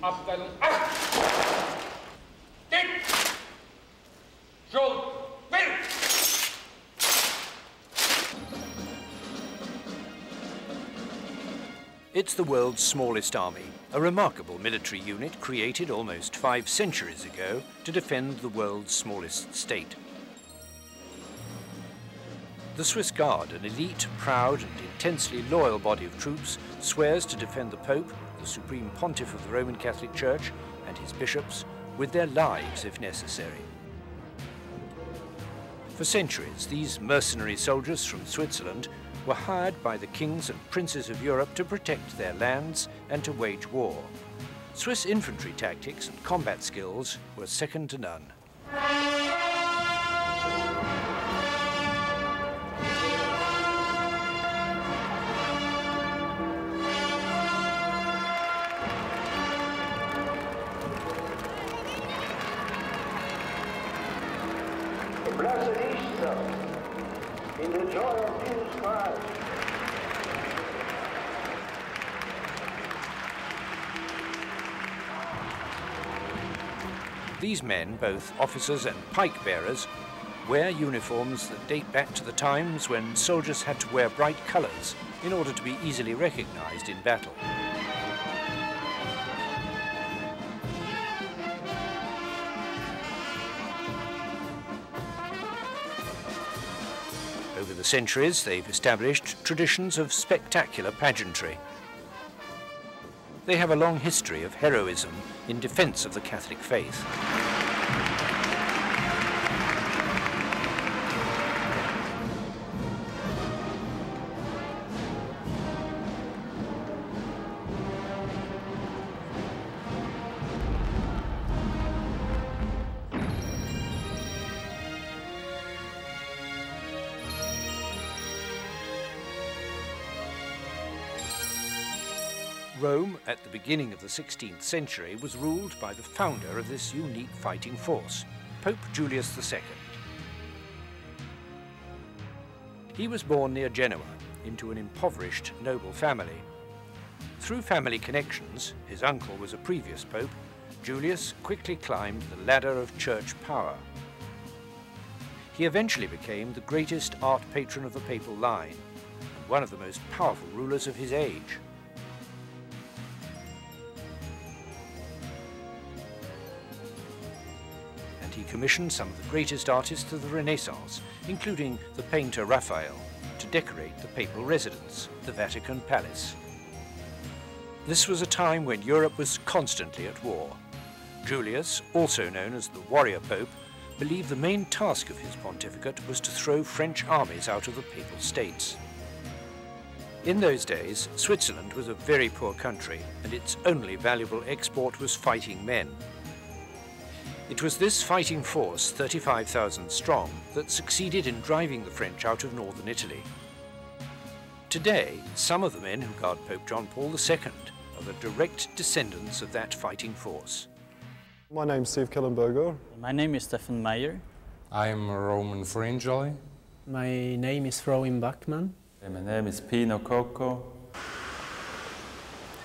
Abteilung 8! Geht! Schuld! Will! It's the world's smallest army, a remarkable military unit created almost 5 centuries ago to defend the world's smallest state. The Swiss Guard, an elite, proud and intensely loyal body of troops, swears to defend the Pope, the Supreme Pontiff of the Roman Catholic Church, and his bishops, with their lives if necessary. For centuries, these mercenary soldiers from Switzerland were hired by the kings and princes of Europe to protect their lands and to wage war. Swiss infantry tactics and combat skills were second to none. Blessed Easter, in the joy of Jesus Christ. These men, both officers and pike bearers, wear uniforms that date back to the times when soldiers had to wear bright colours in order to be easily recognised in battle. Over the centuries, they've established traditions of spectacular pageantry. They have a long history of heroism in defence of the Catholic faith. Rome, at the beginning of the 16th century, was ruled by the founder of this unique fighting force, Pope Julius II. He was born near Genoa, into an impoverished noble family. Through family connections, his uncle was a previous pope, Julius quickly climbed the ladder of church power. He eventually became the greatest art patron of the papal line, and one of the most powerful rulers of his age. He commissioned some of the greatest artists of the Renaissance, including the painter Raphael, to decorate the papal residence, the Vatican Palace. This was a time when Europe was constantly at war. Julius, also known as the Warrior Pope, believed the main task of his pontificate was to throw French armies out of the Papal States. In those days, Switzerland was a very poor country, and its only valuable export was fighting men. It was this fighting force, 35,000 strong, that succeeded in driving the French out of northern Italy. Today, some of the men who guard Pope John Paul II are the direct descendants of that fighting force. My name's Steve Killenberger. My name is Stefan Meyer. I'm Roman Fringeli. My name is Rowan Bachmann. And my name is Pino Coco.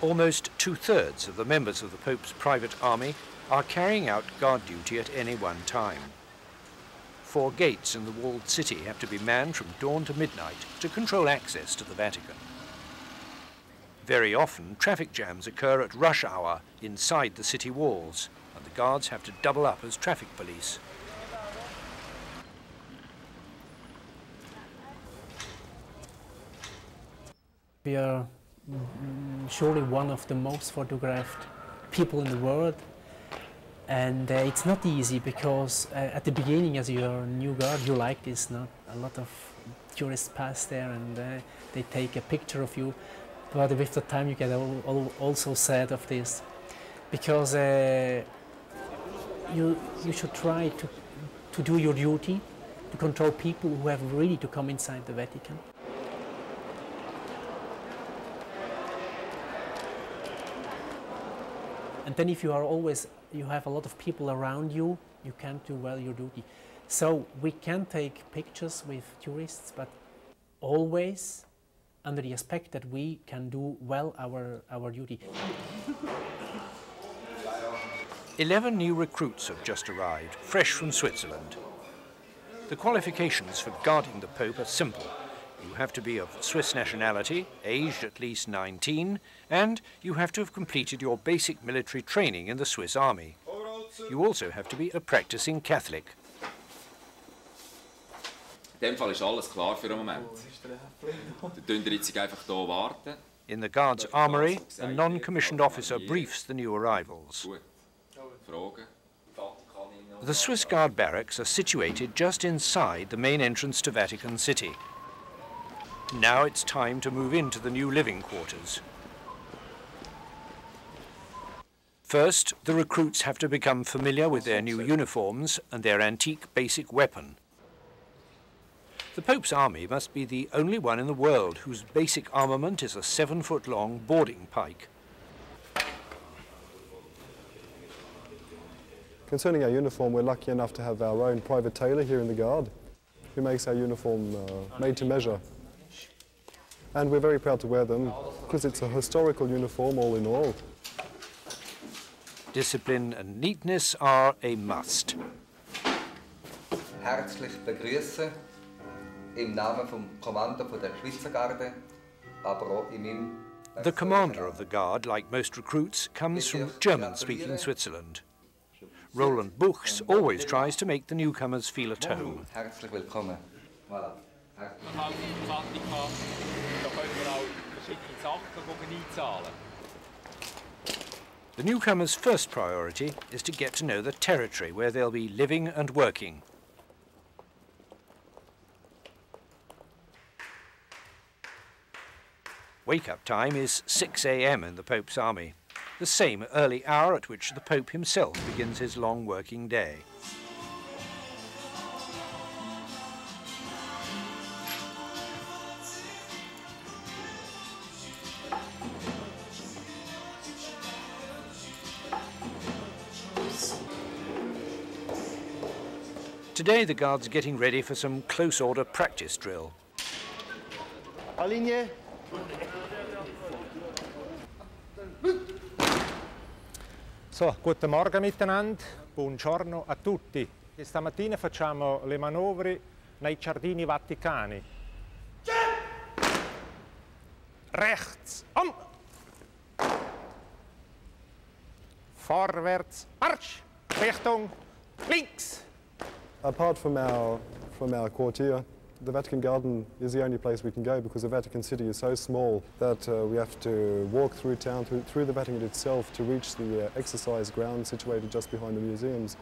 Almost 2/3 of the members of the Pope's private army are carrying out guard duty at any one time. 4 gates in the walled city have to be manned from dawn to midnight to control access to the Vatican. Very often, traffic jams occur at rush hour inside the city walls, and the guards have to double up as traffic police. We are surely one of the most photographed people in the world. And it's not easy because at the beginning, as you're a new guard, you like this. Not a lot of tourists pass there and they take a picture of you. But with the time, you get also sad of this, because you should try to do your duty, to control people who have really to come inside the Vatican. And then if you have a lot of people around you, you can't do well your duty. So we can take pictures with tourists, but always under the aspect that we can do well our duty. 11 new recruits have just arrived, fresh from Switzerland. The qualifications for guarding the Pope are simple. You have to be of Swiss nationality, aged at least 19, and you have to have completed your basic military training in the Swiss army. You also have to be a practicing Catholic. In dem Fall ist alles klar für den Moment. Dann tun wir jetzt einfach hier warten. In the guard's armory, a non-commissioned officer briefs the new arrivals. The Swiss Guard barracks are situated just inside the main entrance to Vatican City. Now it's time to move into the new living quarters. First, the recruits have to become familiar with their new uniforms and their antique basic weapon. The Pope's army must be the only one in the world whose basic armament is a 7-foot-long boarding pike. Concerning our uniform, we're lucky enough to have our own private tailor here in the Guard, who makes our uniform made to measure. And we're very proud to wear them, because it's a historical uniform all in all. Discipline and neatness are a must. Herzlich begrüßen im Namen vom Kommando der Schweizer Garde, aber auch in meinem. The commander of the Guard, like most recruits, comes from German-speaking Switzerland. Roland Buchs always tries to make the newcomers feel at home. Herzlich willkommen. Voilà. The newcomers' first priority is to get to know the territory where they'll be living and working. Wake-up time is 6 a.m. in the Pope's army, the same early hour at which the Pope himself begins his long working day. Today the Guard's getting ready for some close-order practice drill. Linie. So, guten Morgen miteinander, buongiorno a tutti. Questa mattina facciamo le manovre nei giardini vaticani. Rechts, Vorwärts, Marsch, Richtung links. Apart from our quartier, the Vatican Garden is the only place we can go because the Vatican City is so small that we have to walk through town, through the Vatican itself to reach the exercise ground situated just behind the museums.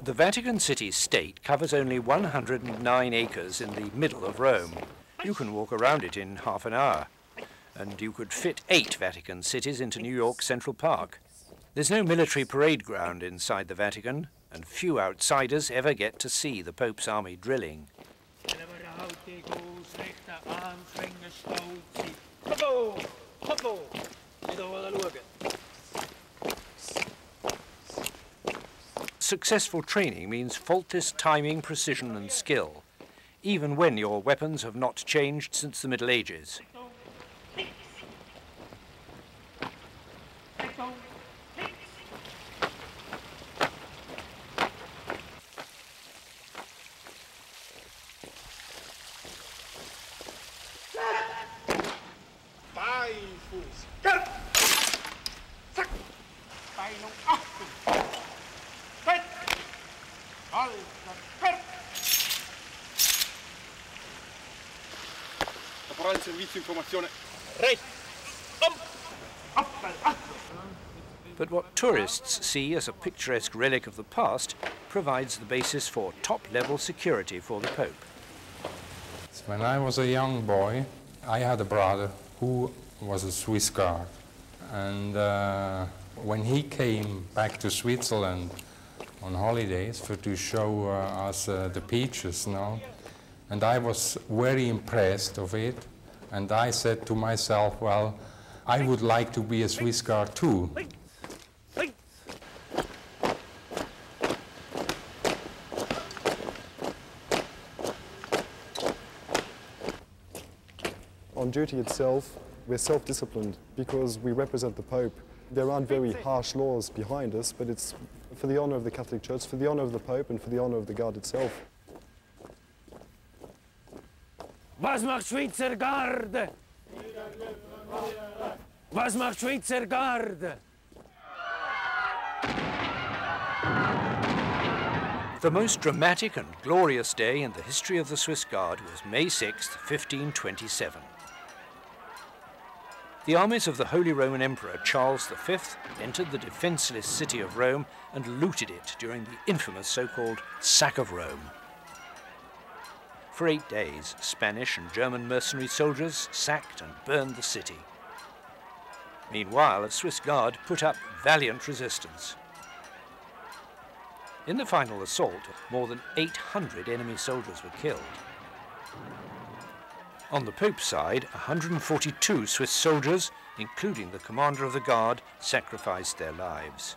The Vatican City state covers only 109 acres in the middle of Rome. You can walk around it in half an hour, and you could fit 8 Vatican cities into New York Central Park. There's no military parade ground inside the Vatican, and few outsiders ever get to see the Pope's army drilling. Successful training means faultless timing, precision and skill, even when your weapons have not changed since the Middle Ages. But what tourists see as a picturesque relic of the past provides the basis for top-level security for the Pope. When I was a young boy, I had a brother who was a Swiss Guard. And when he came back to Switzerland on holidays to show us the pictures, and I was very impressed of it. And I said to myself, well, I would like to be a Swiss Guard too. On duty itself, we're self-disciplined because we represent the Pope, There aren't very harsh laws behind us, but it's for the honour of the Catholic Church, for the honour of the Pope and for the honour of the Guard itself. Was macht Schweizer Garde? Was macht Schweizer Garde? The most dramatic and glorious day in the history of the Swiss Guard was May 6, 1527. The armies of the Holy Roman Emperor Charles V entered the defenceless city of Rome and looted it during the infamous so-called Sack of Rome. For 8 days, Spanish and German mercenary soldiers sacked and burned the city. Meanwhile, a Swiss Guard put up valiant resistance. In the final assault, more than 800 enemy soldiers were killed. On the Pope's side, 142 Swiss soldiers, including the commander of the Guard, sacrificed their lives.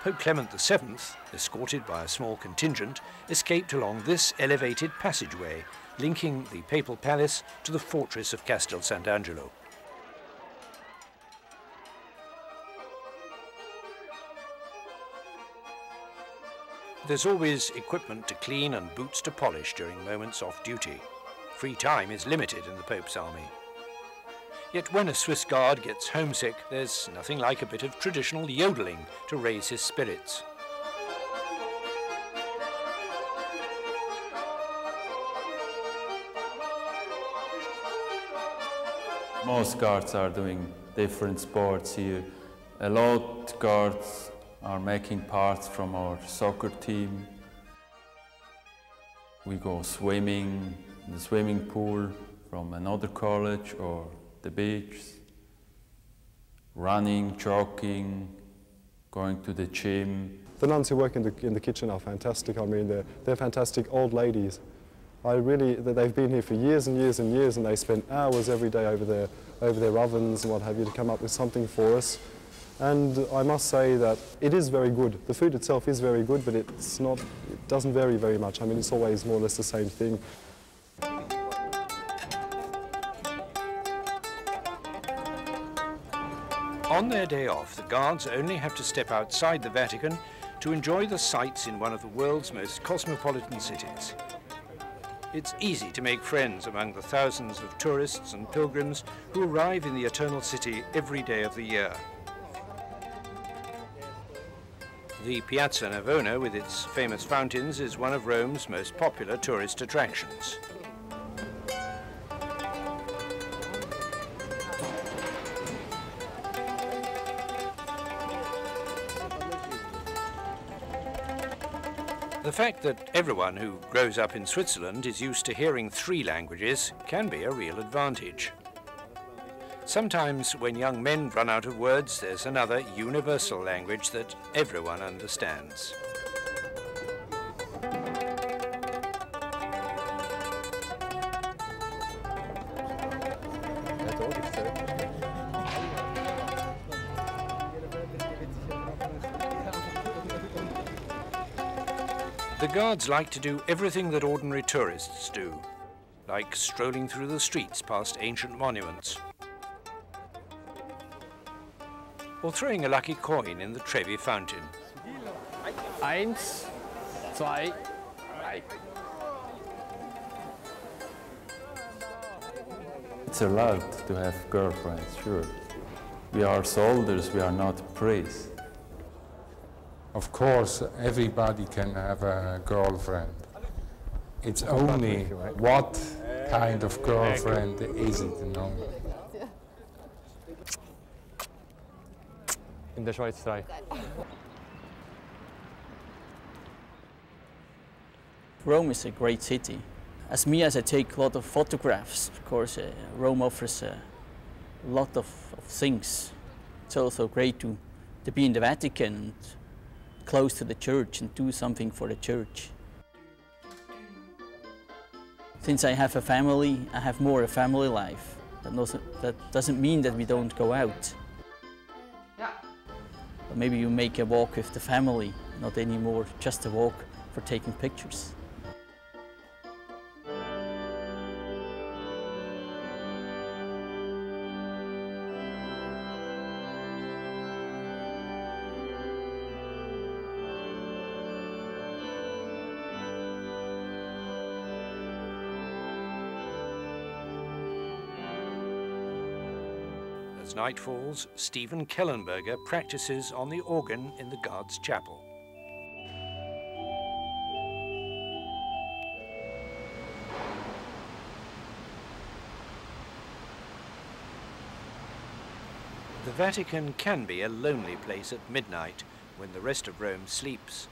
Pope Clement VII, escorted by a small contingent, escaped along this elevated passageway, linking the papal palace to the fortress of Castel Sant'Angelo. There's always equipment to clean and boots to polish during moments off duty. Free time is limited in the Pope's army. Yet when a Swiss Guard gets homesick, there's nothing like a bit of traditional yodeling to raise his spirits. Most guards are doing different sports here. A lot guards are making parts from our soccer team. We go swimming in the swimming pool from another college or the beach, running, jogging, going to the gym. The nuns who work in the kitchen are fantastic. I mean, they're fantastic old ladies. They've been here for years and years and years, and they spend hours every day over their ovens and what have you to come up with something for us. And I must say that it is very good. The food itself is very good, but it doesn't vary very much. I mean, it's always more or less the same thing. On their day off, the guards only have to step outside the Vatican to enjoy the sights in one of the world's most cosmopolitan cities. It's easy to make friends among the thousands of tourists and pilgrims who arrive in the Eternal City every day of the year. The Piazza Navona, with its famous fountains, is one of Rome's most popular tourist attractions. The fact that everyone who grows up in Switzerland is used to hearing 3 languages can be a real advantage. Sometimes when young men run out of words, there's another universal language that everyone understands. The guards like to do everything that ordinary tourists do, like strolling through the streets past ancient monuments, or throwing a lucky coin in the Trevi fountain. 1, 2, 3. It's allowed to have girlfriends, sure. We are soldiers, we are not priests. Of course, everybody can have a girlfriend. It's only what kind of girlfriend is it, you know? In der Schweiz 3. Rome is a great city. As I take a lot of photographs, of course, Rome offers a lot of things. It's also great to be in the Vatican and close to the church and do something for the church. Since I have a family, I have more a family life. That doesn't mean that we don't go out. But maybe you make a walk with the family, not anymore just a walk for taking pictures. As night falls, Stephen Kellenberger practices on the organ in the Guards' Chapel. The Vatican can be a lonely place at midnight when the rest of Rome sleeps.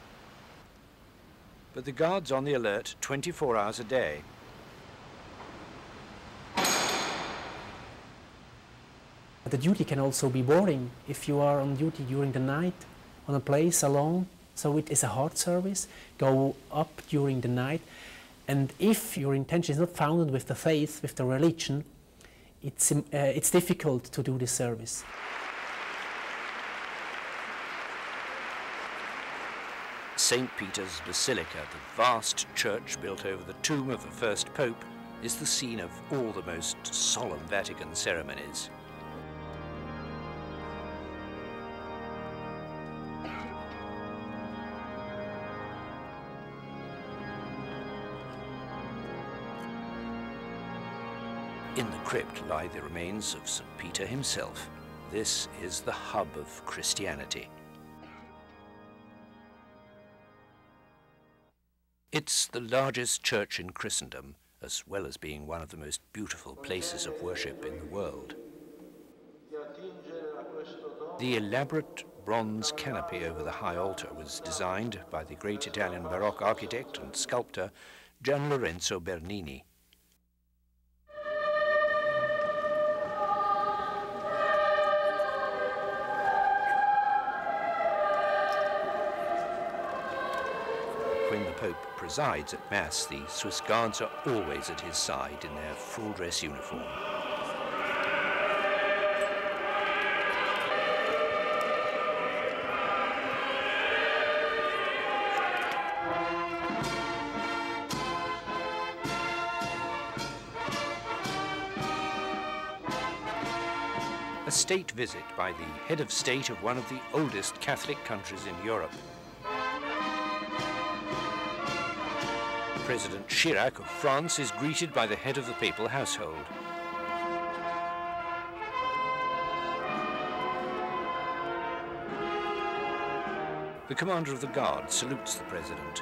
But the guards are on the alert 24 hours a day. The duty can also be boring if you are on duty during the night on a place alone. So it is a hard service. Go up during the night. And if your intention is not founded with the faith, with the religion, it's difficult to do this service. St. Peter's Basilica, the vast church built over the tomb of the first Pope, is the scene of all the most solemn Vatican ceremonies. In the crypt lie the remains of St. Peter himself. This is the hub of Christianity. It's the largest church in Christendom, as well as being one of the most beautiful places of worship in the world. The elaborate bronze canopy over the high altar was designed by the great Italian Baroque architect and sculptor Gian Lorenzo Bernini. When the Pope presides at Mass, the Swiss Guards are always at his side in their full-dress uniform. A state visit by the head of state of one of the oldest Catholic countries in Europe. President Chirac of France is greeted by the head of the papal household. The commander of the guard salutes the president.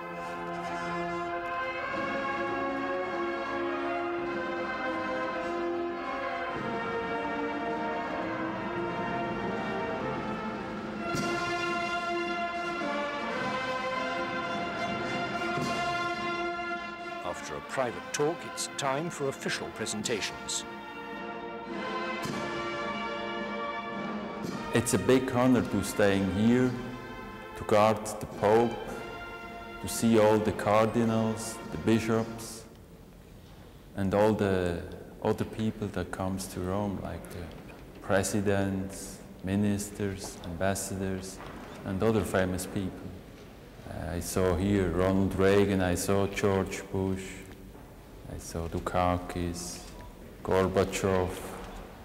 After a private talk, it's time for official presentations. It's a big honor to staying here, to guard the Pope, to see all the cardinals, the bishops, and all the other people that comes to Rome, like the presidents, ministers, ambassadors, and other famous people. I saw here Ronald Reagan, I saw George Bush, I saw Dukakis, Gorbachev,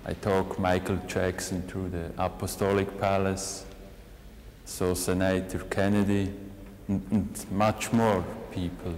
I took Michael Jackson through the Apostolic Palace, saw Senator Kennedy, and much more people.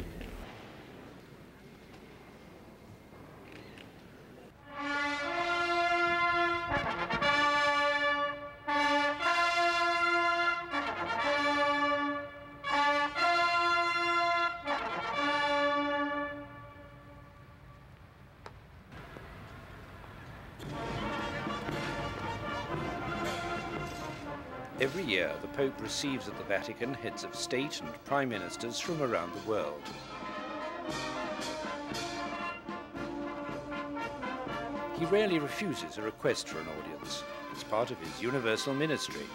Every year, the Pope receives at the Vatican heads of state and prime ministers from around the world. He rarely refuses a request for an audience. It's part of his universal ministry.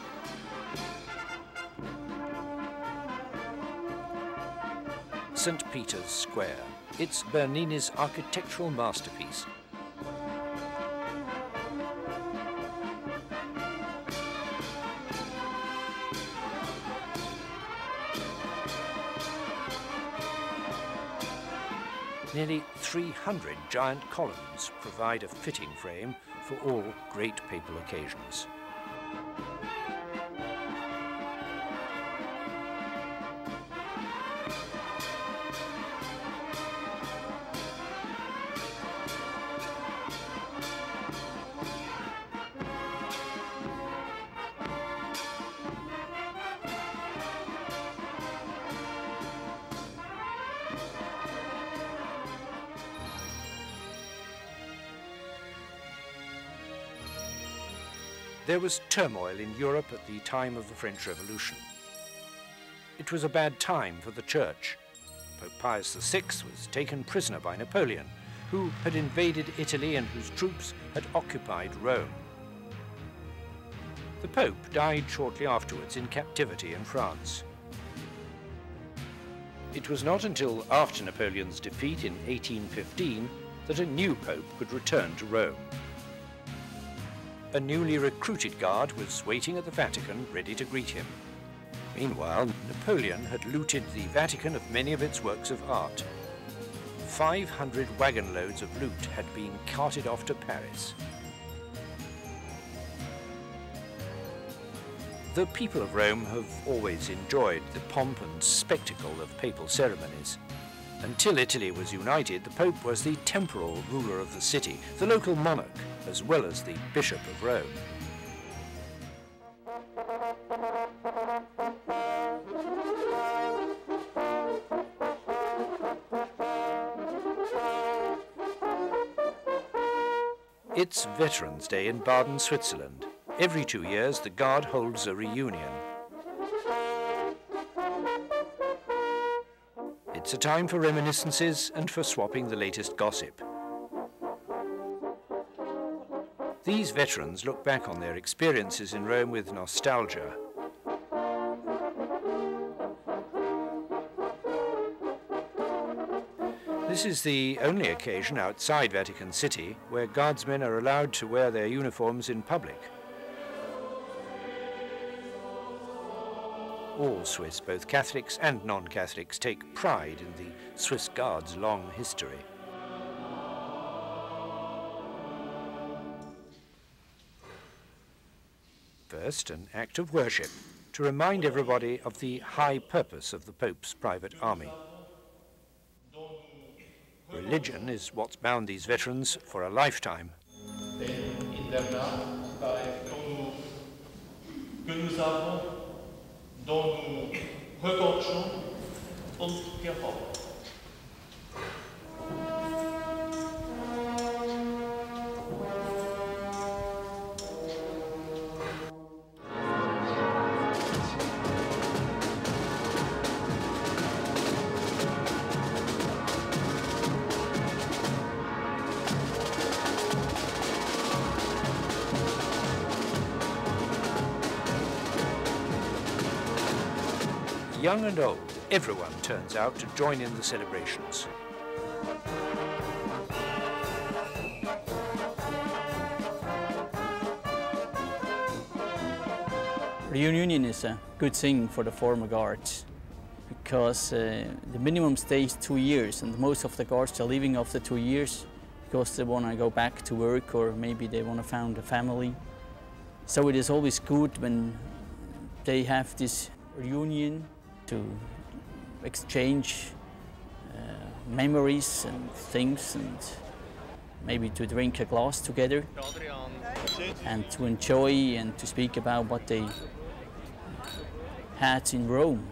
St. Peter's Square. It's Bernini's architectural masterpiece. Nearly 300 giant columns provide a fitting frame for all great papal occasions. There was turmoil in Europe at the time of the French Revolution. It was a bad time for the Church. Pope Pius VI was taken prisoner by Napoleon, who had invaded Italy and whose troops had occupied Rome. The Pope died shortly afterwards in captivity in France. It was not until after Napoleon's defeat in 1815 that a new Pope could return to Rome. A newly recruited guard was waiting at the Vatican, ready to greet him. Meanwhile, Napoleon had looted the Vatican of many of its works of art. 500 wagon loads of loot had been carted off to Paris. The people of Rome have always enjoyed the pomp and spectacle of papal ceremonies. Until Italy was united, the Pope was the temporal ruler of the city, the local monarch, as well as the Bishop of Rome. It's Veterans Day in Baden, Switzerland. Every 2 years, the Guard holds a reunion. It's a time for reminiscences and for swapping the latest gossip. These veterans look back on their experiences in Rome with nostalgia. This is the only occasion outside Vatican City where Guardsmen are allowed to wear their uniforms in public. All Swiss, both Catholics and non-Catholics, take pride in the Swiss Guard's long history. First, an act of worship to remind everybody of the high purpose of the Pope's private army. Religion is what's bound these veterans for a lifetime. Young and old, everyone turns out to join in the celebrations. Reunion is a good thing for the former guards because the minimum stay is 2 years, and most of the guards are leaving after 2 years because they want to go back to work or maybe they want to found a family. So it is always good when they have this reunion to exchange memories and things, and maybe to drink a glass together and to enjoy and to speak about what they had in Rome.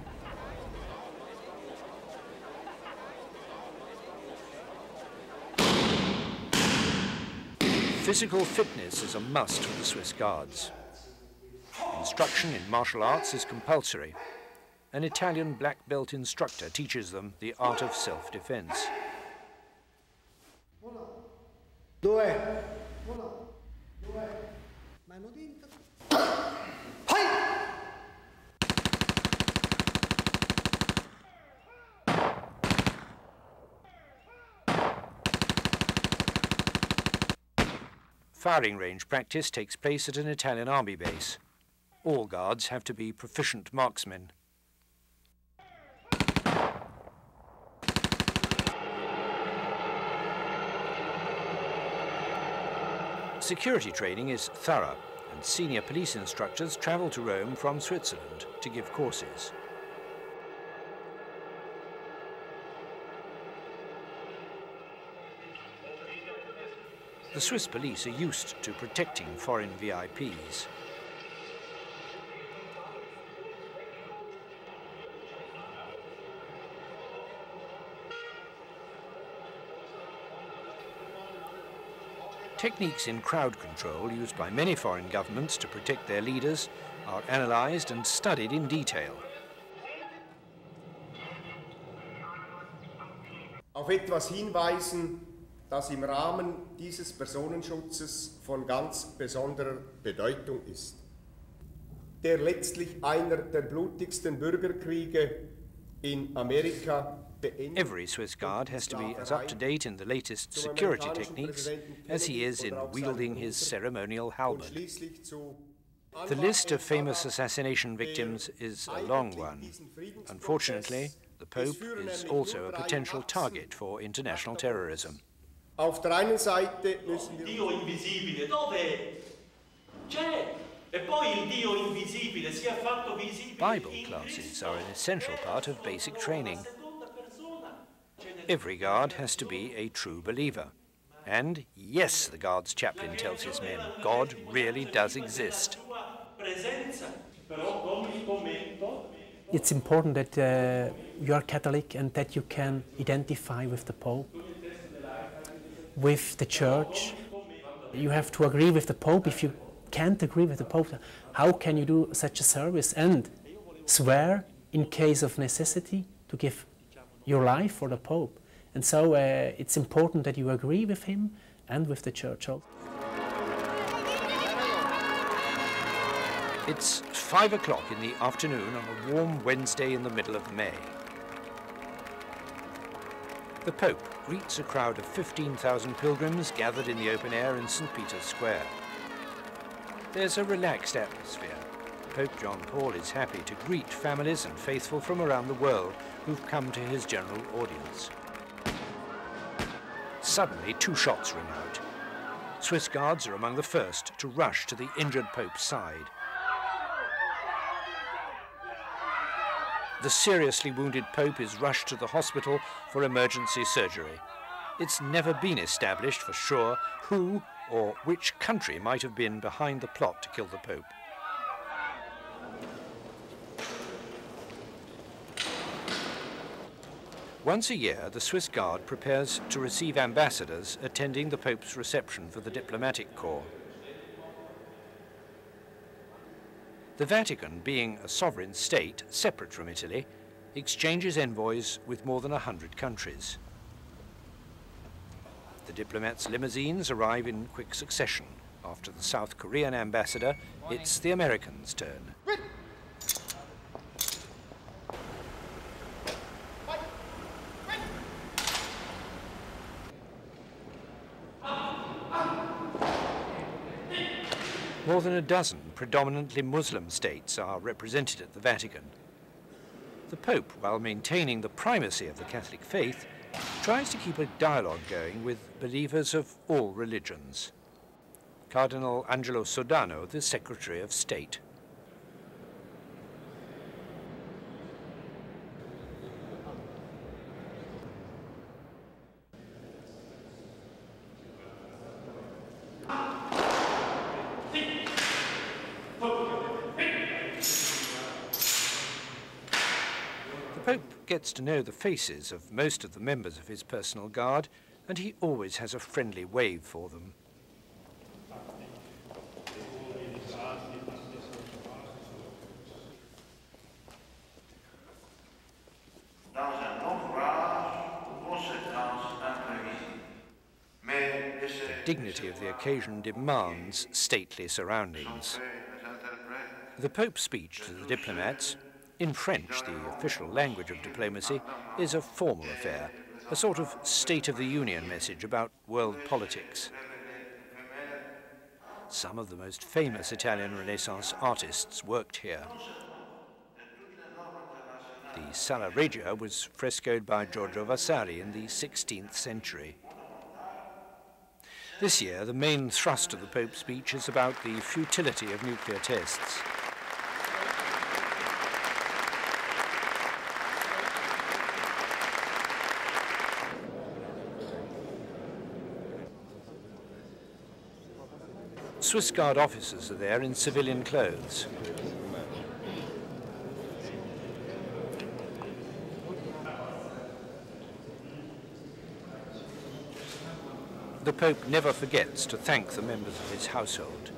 Physical fitness is a must for the Swiss Guards. Instruction in martial arts is compulsory. An Italian black belt instructor teaches them the art of self-defense. Firing range practice takes place at an Italian army base. All guards have to be proficient marksmen. Security training is thorough, and senior police instructors travel to Rome from Switzerland to give courses. The Swiss police are used to protecting foreign VIPs. Techniques in crowd control used by many foreign governments to protect their leaders are analysed and studied in detail. Auf etwas hinweisen, das im Rahmen dieses Personenschutzes von ganz besonderer Bedeutung ist. Der letztlich einer der blutigsten Bürgerkriege in Amerika beendet. Every Swiss Guard has to be as up-to-date in the latest security techniques as he is in wielding his ceremonial halberd. The list of famous assassination victims is a long one. Unfortunately, the Pope is also a potential target for international terrorism. Auf der einen Seite müssen wir Dio invisibile, dov'è? C'è! E poi il Dio invisibile si è fatto visibile. Bible classes are an essential part of basic training. Every guard has to be a true believer. And yes, the guard's chaplain tells his men, God really does exist. It's important that you are Catholic and that you can identify with the Pope, with the Church. You have to agree with the Pope. If you can't agree with the Pope, how can you do such a service and swear in case of necessity to give your life for the Pope? And so it's important that you agree with him and with the Church also. It's 5 o'clock in the afternoon on a warm Wednesday in the middle of May. The Pope greets a crowd of 15,000 pilgrims gathered in the open air in St. Peter's Square. There's a relaxed atmosphere. Pope John Paul is happy to greet families and faithful from around the world who've come to his general audience. Suddenly, 2 shots ring out. Swiss Guards are among the first to rush to the injured Pope's side. The seriously wounded Pope is rushed to the hospital for emergency surgery. It's never been established for sure who or which country might have been behind the plot to kill the Pope. Once a year, the Swiss Guard prepares to receive ambassadors attending the Pope's reception for the diplomatic corps. The Vatican, being a sovereign state separate from Italy, exchanges envoys with more than 100 countries. The diplomats' limousines arrive in quick succession. After the South Korean ambassador, it's the Americans' turn. More than a dozen predominantly Muslim states are represented at the Vatican. The Pope, while maintaining the primacy of the Catholic faith, tries to keep a dialogue going with believers of all religions. Cardinal Angelo Sodano, the Secretary of State. The Pope gets to know the faces of most of the members of his personal guard, and he always has a friendly wave for them. The dignity of the occasion demands stately surroundings. The Pope's speech to the diplomats, in French, the official language of diplomacy, is a formal affair, a sort of State of the Union message about world politics. Some of the most famous Italian Renaissance artists worked here. The Sala Regia was frescoed by Giorgio Vasari in the 16th century. This year, the main thrust of the Pope's speech is about the futility of nuclear tests. Swiss Guard officers are there in civilian clothes. the Pope never forgets to thank the members of his household.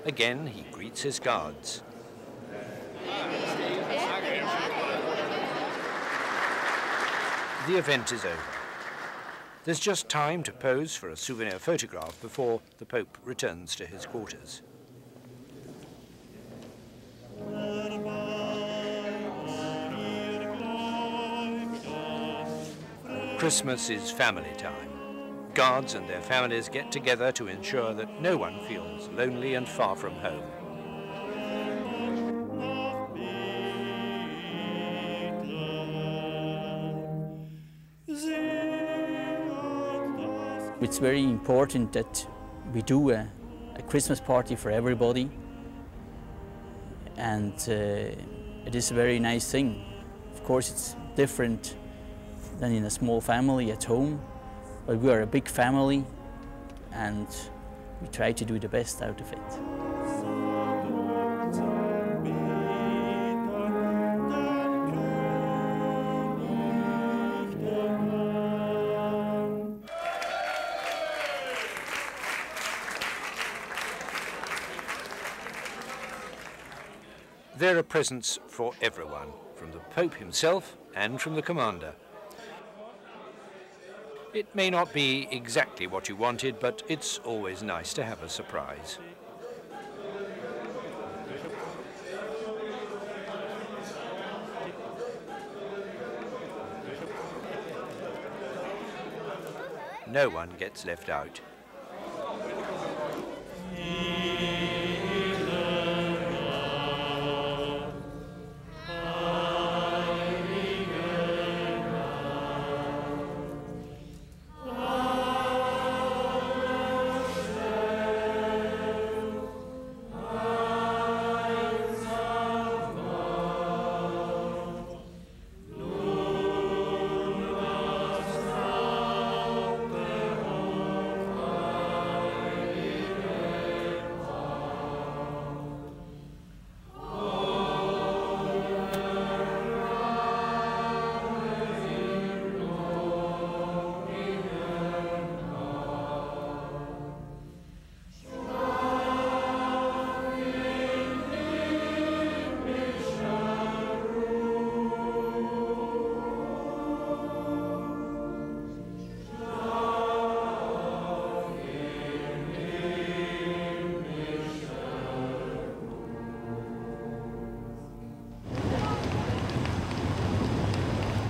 Again, he greets his guards. The event is over. There's just time to pose for a souvenir photograph before the Pope returns to his quarters. Christmas is family time. Guards and their families get together to ensure that no one feels lonely and far from home. It's very important that we do a Christmas party for everybody, and it is a very nice thing. Of course, it's different than in a small family at home, but we are a big family and we try to do the best out of it. There are presents for everyone, from the Pope himself and from the commander. It may not be exactly what you wanted, but it's always nice to have a surprise. No one gets left out.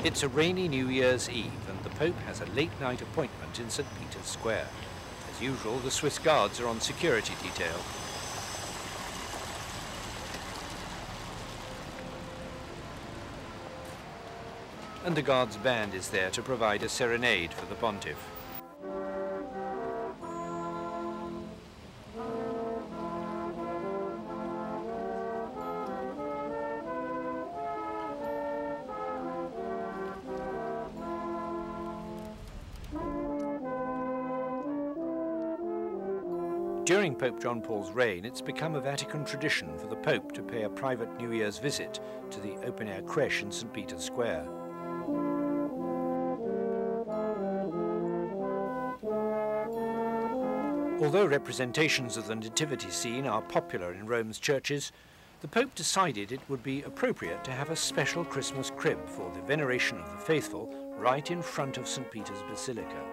It's a rainy New Year's Eve and the Pope has a late-night appointment in St. Peter's Square. As usual, the Swiss Guards are on security detail. And the Guards' band is there to provide a serenade for the Pontiff. During Pope John Paul's reign, it's become a Vatican tradition for the Pope to pay a private New Year's visit to the open-air creche in St. Peter's Square. Although representations of the nativity scene are popular in Rome's churches, the Pope decided it would be appropriate to have a special Christmas crib for the veneration of the faithful right in front of St. Peter's Basilica.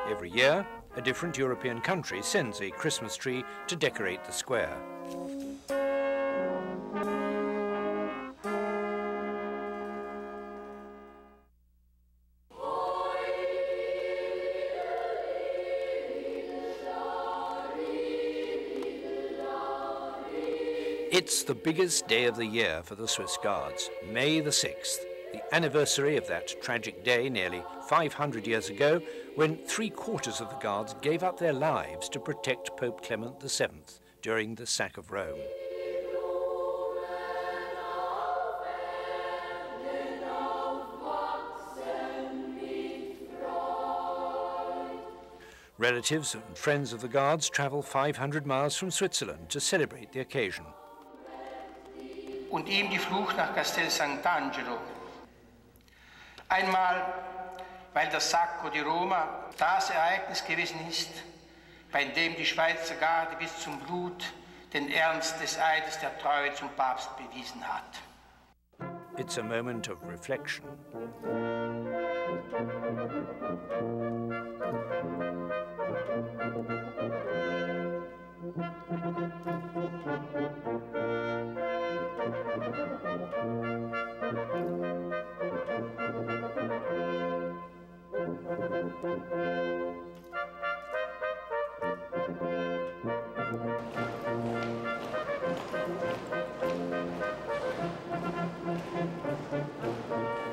Every year, a different European country sends a Christmas tree to decorate the square. It's the biggest day of the year for the Swiss Guards, May the 6th, the anniversary of that tragic day nearly 500 years ago when 3/4 of the Guards gave up their lives to protect Pope Clement VII during the sack of Rome. Relatives and friends of the guards travel 500 miles from Switzerland to celebrate the occasion. Und ihm die Flucht nach Castel Sant'Angelo. Einmal, weil das Sacco di Roma das Ereignis gewesen ist, bei dem die Schweizer Garde bis zum Blut den Ernst des Eides der Treue zum Papst bewiesen hat. It's a moment of reflection.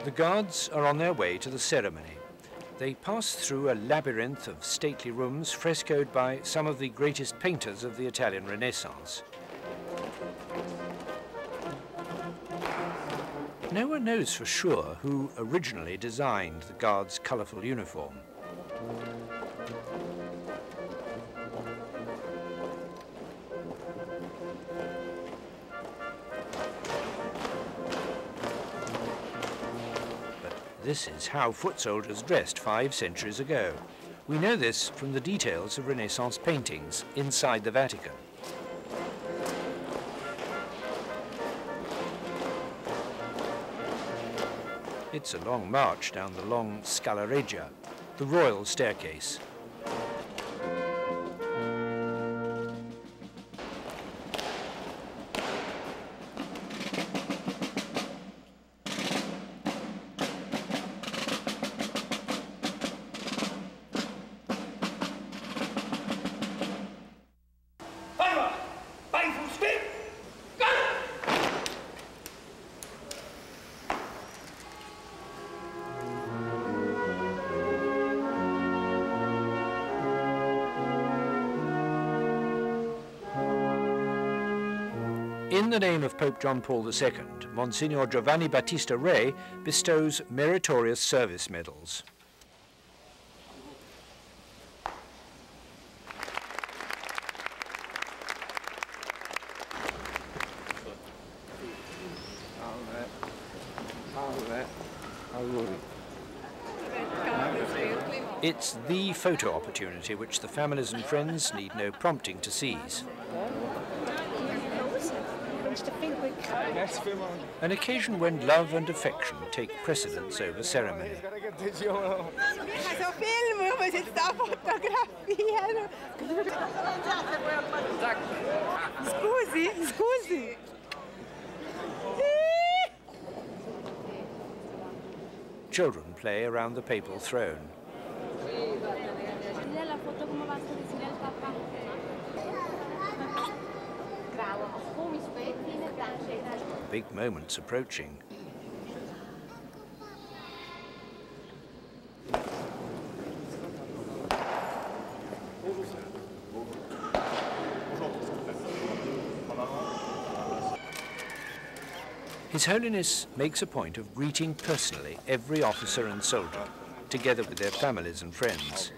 The guards are on their way to the ceremony. They pass through a labyrinth of stately rooms frescoed by some of the greatest painters of the Italian Renaissance. No one knows for sure who originally designed the guards' colourful uniform. This is how foot soldiers dressed 5 centuries ago. We know this from the details of Renaissance paintings inside the Vatican. It's a long march down the long Scala Regia, the royal staircase. In the name of Pope John Paul II, Monsignor Giovanni Battista Re bestows meritorious service medals. It's the photo opportunity which the families and friends need no prompting to seize. An occasion when love and affection take precedence over ceremony. Scusi. Children play around the papal throne. Big moments approaching. His Holiness makes a point of greeting personally every officer and soldier, together with their families and friends.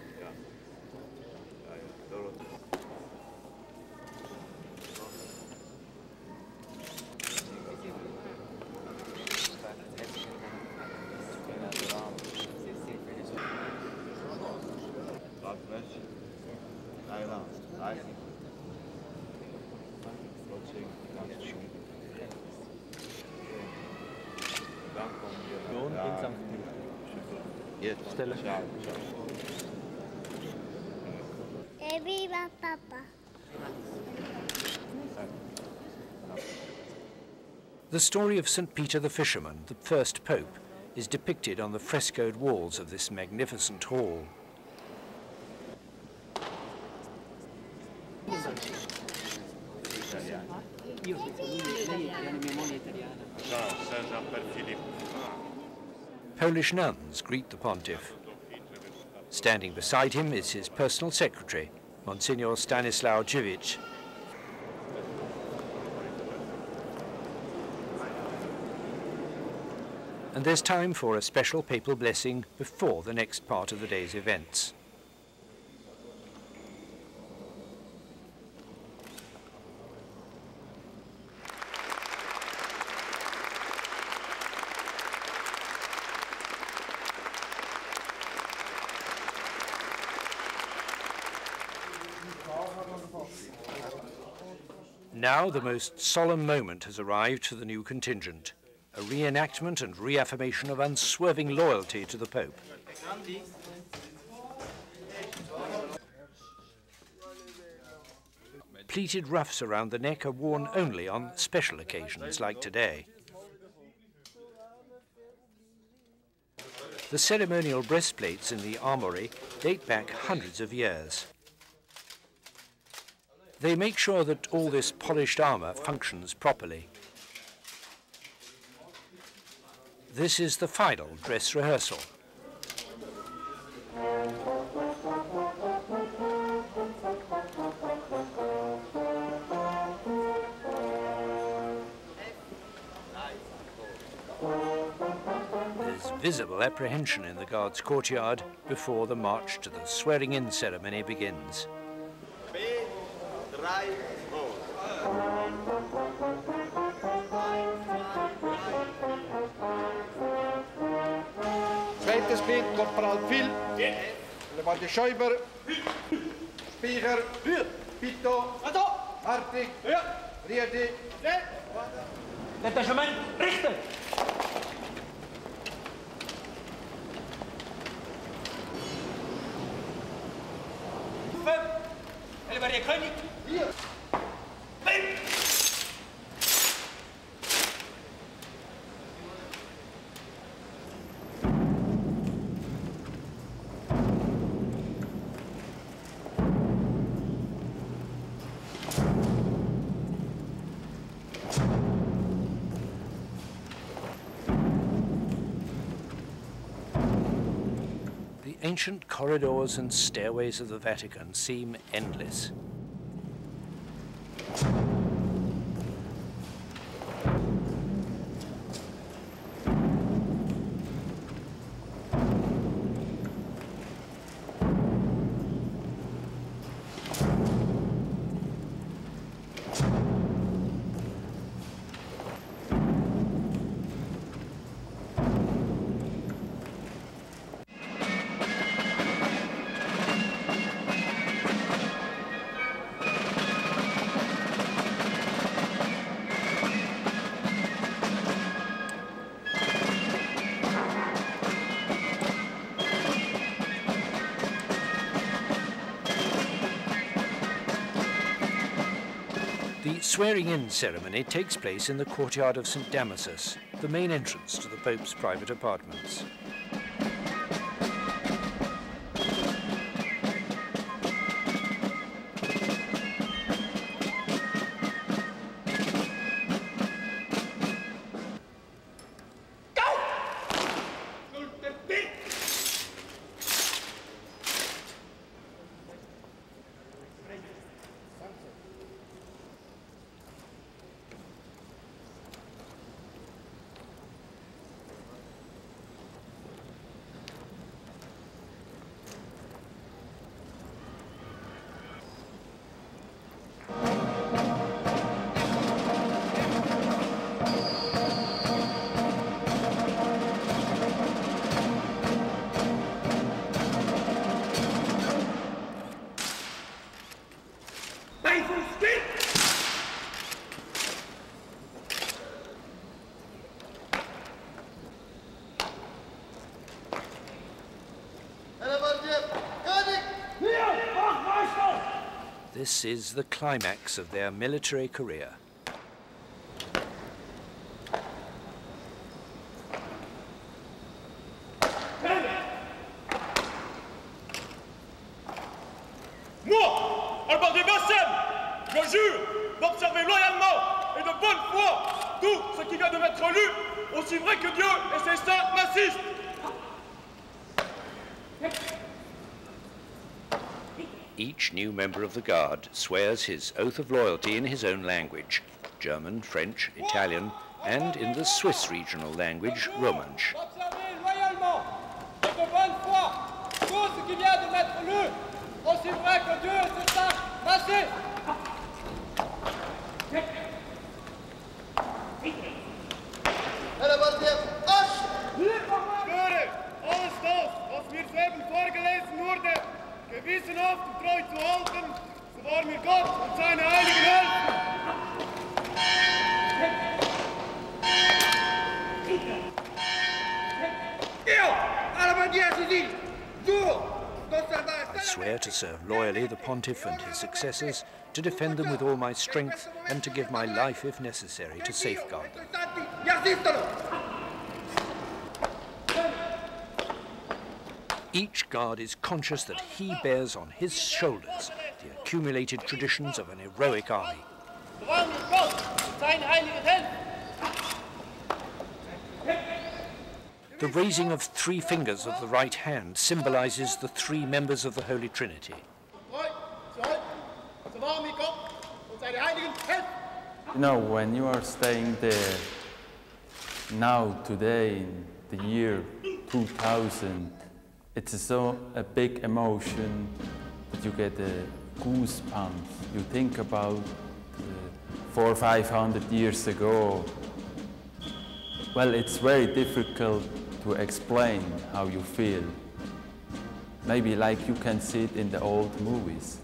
Evviva Papa. The story of St. Peter the Fisherman, the first pope, is depicted on the frescoed walls of this magnificent hall. Polish nuns greet the pontiff. Standing beside him is his personal secretary, Monsignor Stanislaw Dziewicz. And there's time for a special papal blessing before the next part of the day's events. Now the most solemn moment has arrived for the new contingent, a reenactment and reaffirmation of unswerving loyalty to the Pope. Pleated ruffs around the neck are worn only on special occasions like today. The ceremonial breastplates in the armory date back hundreds of years. They make sure that all this polished armor functions properly. This is the final dress rehearsal. There's visible apprehension in the guards' courtyard before the march to the swearing-in ceremony begins. Zweites Glied, Korporal Phil, Levante Schäuber, Spiecher, Pito, Hartig, Riedi. Detachement, richten! Ellevarie König! Hier! The ancient corridors and stairways of the Vatican seem endless. The swearing-in ceremony takes place in the courtyard of St. Damasus, the main entrance to the Pope's private apartments. This is the climax of their military career. Moi, Albert de Bassem, je jure d'observer loyalement et de bonne foi tout ce qui vient de m'être lu, aussi vrai que Dieu et ses saints m'assistent. Each new member of the Guard swears his oath of loyalty in his own language, German, French, Italian, and in the Swiss regional language, Romansh. Observer loyalement et de bonne foi tout ce qui vient de m'être lu, aussi vrai que Dieu et ses saints m'assistent. Schwöre, alles das, was mir soeben vorgelesen wurde, gewissenhaft und treu zu halten, Bevor mir Gott und seine Heiligen helfen! I swear to serve loyally the Pontiff and his successors, to defend them with all my strength, and to give my life, if necessary, to safeguard them. Each guard is conscious that he bears on his shoulders the accumulated traditions of an heroic army. The raising of 3 fingers of the right hand symbolizes the 3 members of the Holy Trinity. You know, when you are staying there, now, today, in the year 2000, it's a big emotion that you get goosebumps. You think about 400 or 500 years ago. Well, it's very difficult to explain how you feel. Maybe like you can see it in the old movies.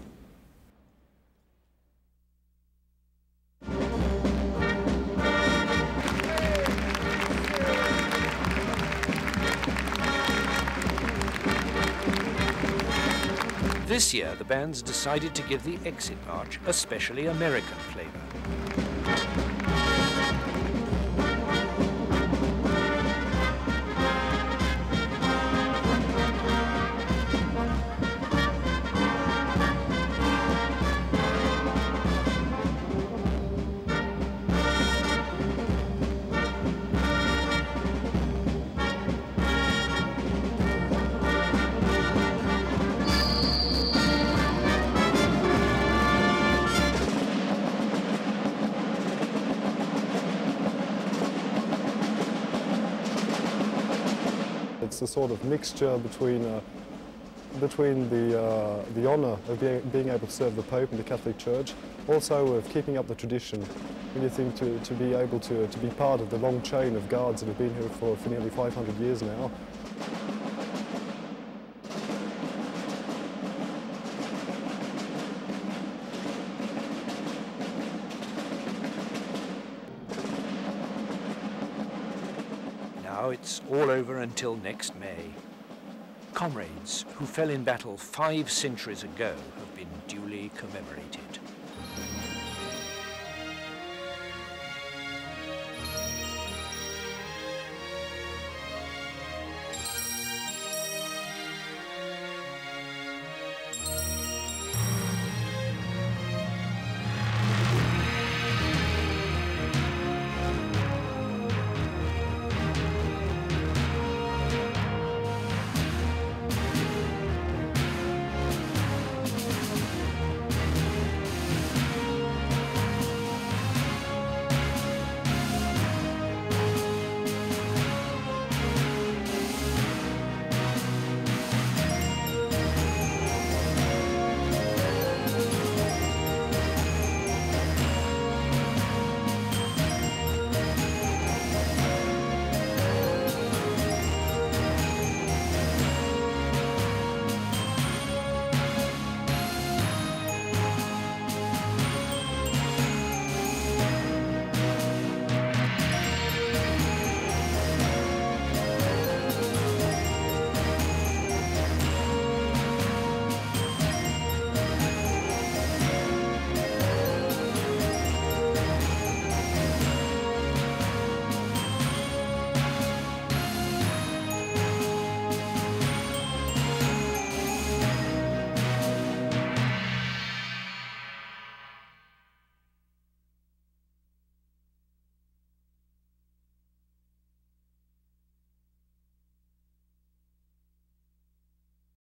This year, the bands decided to give the exit march a specially American flavor. It's a sort of mixture between the honour of being able to serve the Pope and the Catholic Church, also of keeping up the tradition. When you think to be able to be part of the long chain of guards that have been here for nearly 500 years now. Now it's all over until next May. Comrades who fell in battle 5 centuries ago have been duly commemorated.